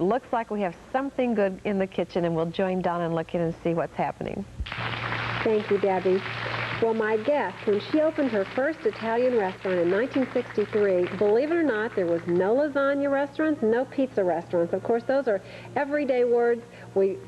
looks like we have something good in the kitchen, and we'll join Donna and look in and see what's happening. Thank you, Debbie. Well, my guest, when she opened her first Italian restaurant in 1963, believe it or not, there was no lasagna restaurants, no pizza restaurants. Of course, those are everyday words.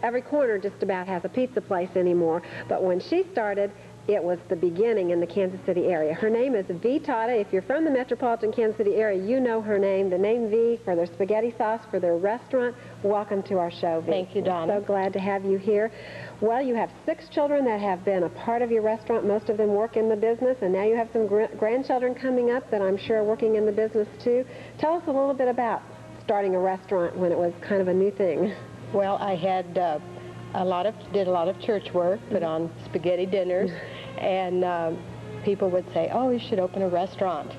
Every corner just about has a pizza place anymore. But when she started, it was the beginning in the Kansas City area. Her name is V. Tata. If you're from the metropolitan Kansas City area, you know her name. The name V for their spaghetti sauce for their restaurant. Welcome to our show, V. Thank you, Donna. We're so glad to have you here. Well, you have 6 children that have been a part of your restaurant. Most of them work in the business, and now you have some grandchildren coming up that I'm sure are working in the business too. Tell us a little bit about starting a restaurant when it was kind of a new thing. Well, I had did a lot of church work, put on spaghetti dinners, and people would say, "Oh, you should open a restaurant."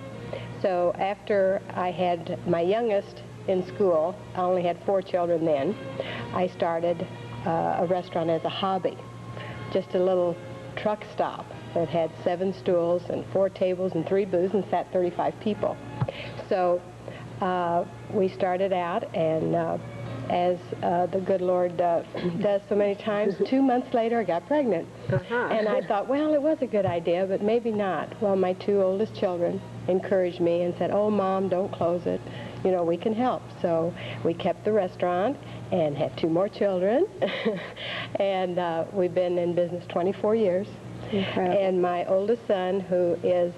So after I had my youngest in school, I only had 4 children then, I started a restaurant as a hobby, just a little truck stop that had 7 stools and 4 tables and 3 booths and sat 35 people. So we started out, and as the good Lord does so many times, 2 months later I got pregnant. And I thought, well, it was a good idea, but maybe not. Well, my 2 oldest children encouraged me and said, "Oh, Mom, don't close it. You know, we can help." So we kept the restaurant and had 2 more children. And we've been in business 24 years. Incredible. And my oldest son, who is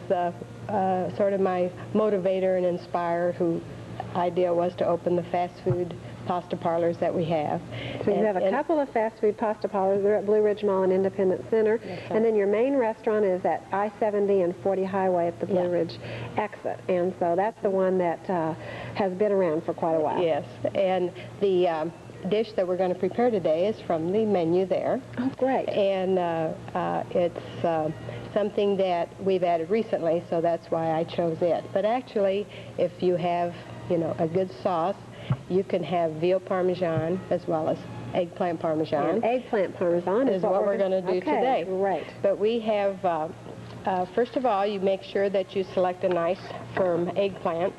sort of my motivator and inspirer, whose idea was to open the fast food pasta parlors that we have. So you have a couple of fast food pasta parlors. They're at Blue Ridge Mall and Independence Center. Yes, and then your main restaurant is at I-70 and 40 Highway at the Blue Ridge exit. And so that's the one that has been around for quite a while. Yes. And the dish that we're going to prepare today is from the menu there. Oh, great. And it's something that we've added recently, so that's why I chose it. But actually, if you have, you know, a good sauce, you can have veal parmesan as well as eggplant parmesan. And eggplant parmesan is what we're going to do today. Right. But we have, first of all, you make sure that you select a nice firm eggplant.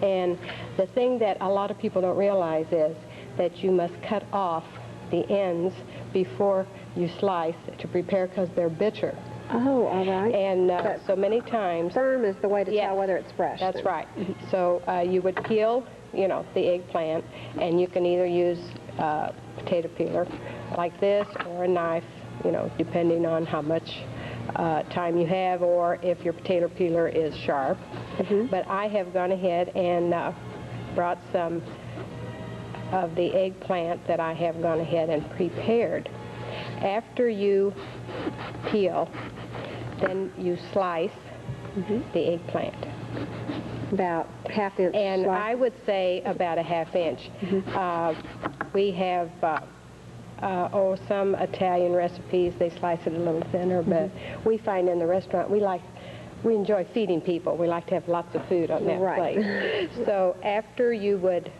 And the thing that a lot of people don't realize is that you must cut off the ends before you slice to prepare, because they're bitter. Oh, all right. And so many times... Firm is the way to tell whether it's fresh. That's right. So you would peel, you know, the eggplant, and you can either use a potato peeler like this or a knife, you know, depending on how much time you have, or if your potato peeler is sharp. But I have gone ahead and brought some of the eggplant that I have gone ahead and prepared. After you peel, then you slice the eggplant. About ½ inch And slice. I would say about a ½ inch. We have, some Italian recipes, they slice it a little thinner, but we find in the restaurant, we enjoy feeding people. We like to have lots of food on that plate. So after you would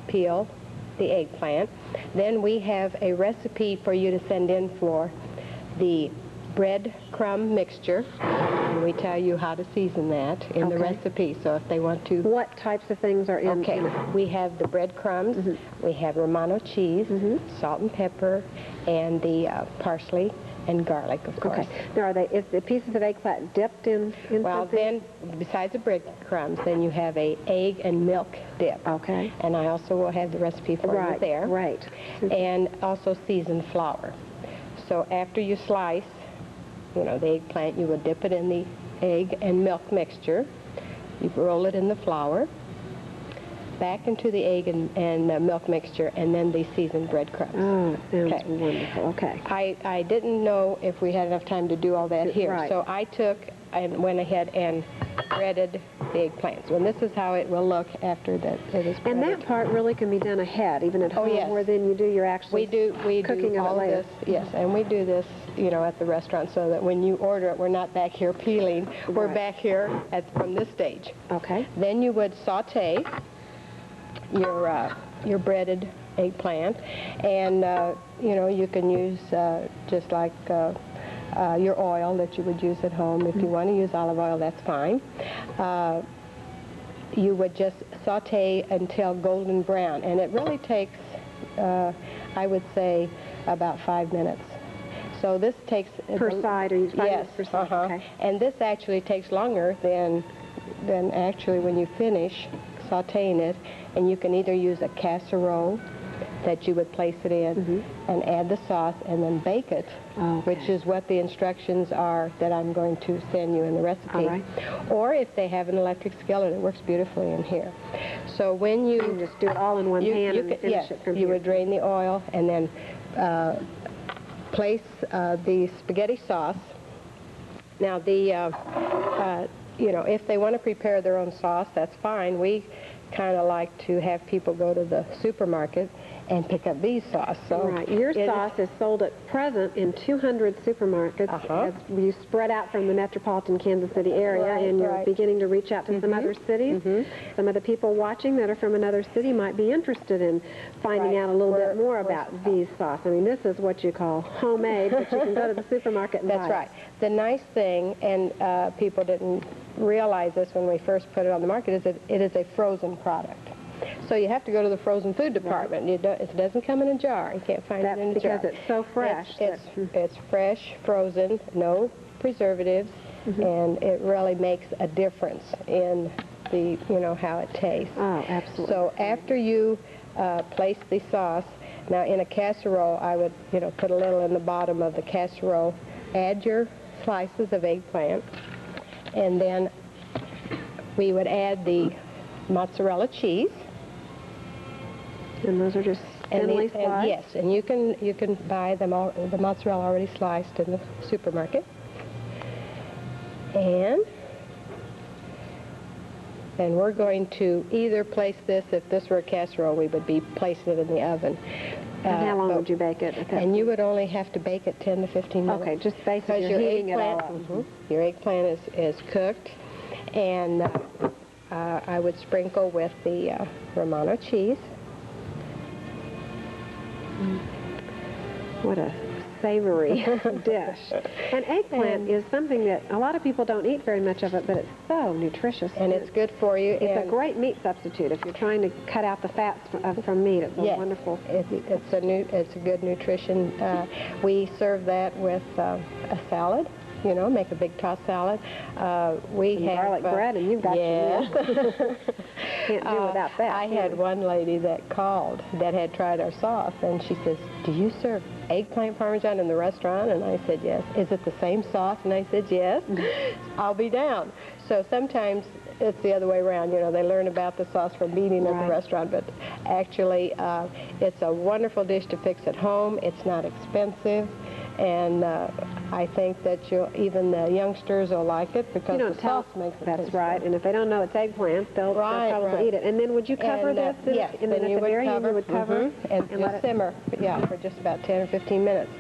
peel the eggplant, then we have a recipe for you to send in for the breadcrumb mixture, and we tell you how to season that in the recipe. So if they want to... What types of things are in it? We have the breadcrumbs, we have Romano cheese, salt and pepper, and the parsley and garlic, of course. Now, is the pieces of eggplant dipped in Well, something? then, besides the breadcrumbs, then you have a egg and milk dip. Okay. And I also will have the recipe for you there. Right. And also seasoned flour. So after you slice, you know, the eggplant, you would dip it in the egg and milk mixture. You roll it in the flour, back into the egg and milk mixture, and then the seasoned breadcrumbs. Oh, sounds wonderful. Okay. I didn't know if we had enough time to do all that here, so I took and went ahead and breaded the eggplants. And this is how it will look after that it is breaded. And that part really can be done ahead, even at home, where then you do your actual we do cooking all of it later. this, yes, and we do this, you know, at the restaurant, so that when you order it, we're not back here peeling. We're back here from this stage. Okay. Then you would saute your breaded eggplant, and you know, you can use just like your oil that you would use at home. If you want to use olive oil, that's fine. you would just saute until golden brown, and it really takes, I would say, about 5 minutes. So this takes... Per side, or you 5 minutes per side? Okay. And this actually takes longer than actually when you finish sauteing it, and you can either use a casserole that you would place it in and add the sauce and then bake it, which is what the instructions are that I'm going to send you in the recipe. All right. Or if they have an electric skillet, it works beautifully in here. So when you can just do it all in one pan and finish it from here. You would drain the oil and then place the spaghetti sauce. Now you know, if they want to prepare their own sauce, that's fine. We kind of like to have people go to the supermarket and pick up these sauce. So right. Your sauce is sold at present in 200 supermarkets. As you spread out from the metropolitan Kansas City area, and you're beginning to reach out to some other cities. Some of the people watching that are from another city might be interested in finding out a little bit more about these sauce. I mean, this is what you call homemade, but you can go to the supermarket and buy it. That's right. The nice thing, and people didn't realize this when we first put it on the market, is that it is a frozen product. So you have to go to the frozen food department. It doesn't come in a jar. You can't find it in a jar. Because it's so fresh. It's fresh, frozen, no preservatives, and it really makes a difference in the, you know, how it tastes. Oh, absolutely. So after you place the sauce, now in a casserole, I would, you know, put a little in the bottom of the casserole, add your slices of eggplant, and then we would add the mozzarella cheese. And those are just thinly sliced? Yes, and you can buy them all, the mozzarella already sliced in the supermarket. And then we're going to either place this, if this were a casserole, we would be placing it in the oven. And how long would you bake it? And you would only have to bake it 10 to 15 minutes. Okay, just basically you're heating it all up. Your eggplant is cooked, and I would sprinkle with the Romano cheese. What a savory dish. And eggplant is something that a lot of people don't eat very much of it, but it's so nutritious. And it's good for you. It's a great meat substitute. If you're trying to cut out the fats from meat, it's a wonderful. It's a good nutrition. We serve that with a salad. You know, make a big tossed salad. We have garlic bread, and you've got yes. Can't do without that. I had one lady that called that had tried our sauce, and she says, "Do you serve eggplant parmesan in the restaurant?" And I said, "Yes." "Is it the same sauce?" And I said, "Yes." "I'll be down." So sometimes it's the other way around. You know, they learn about the sauce from eating at the restaurant, but actually, it's a wonderful dish to fix at home. It's not expensive. And I think that even the youngsters will like it because the sauce makes it That's right. And if they don't know it's eggplant, they'll probably eat it. And then would you cover this? Yes. And then at the very end you would cover? And just simmer, for just about 10 or 15 minutes.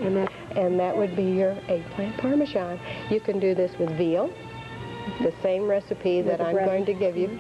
And that would be your eggplant parmesan. You can do this with veal, the same recipe that I'm going to give you.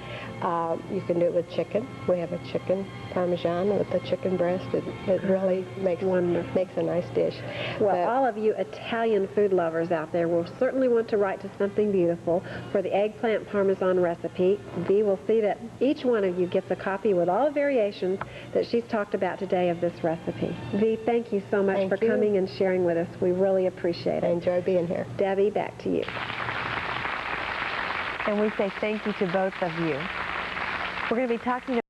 You can do it with chicken. We have a chicken parmesan with the chicken breast. It really makes a nice dish. Well, all of you Italian food lovers out there will certainly want to write to Something Beautiful for the eggplant parmesan recipe. Dee will see that each one of you gets a copy with all the variations that she's talked about today of this recipe. Dee, thank you so much for coming and sharing with us. We really appreciate it. I enjoy being here. Debbie, back to you. And we say thank you to both of you. We're going to be talking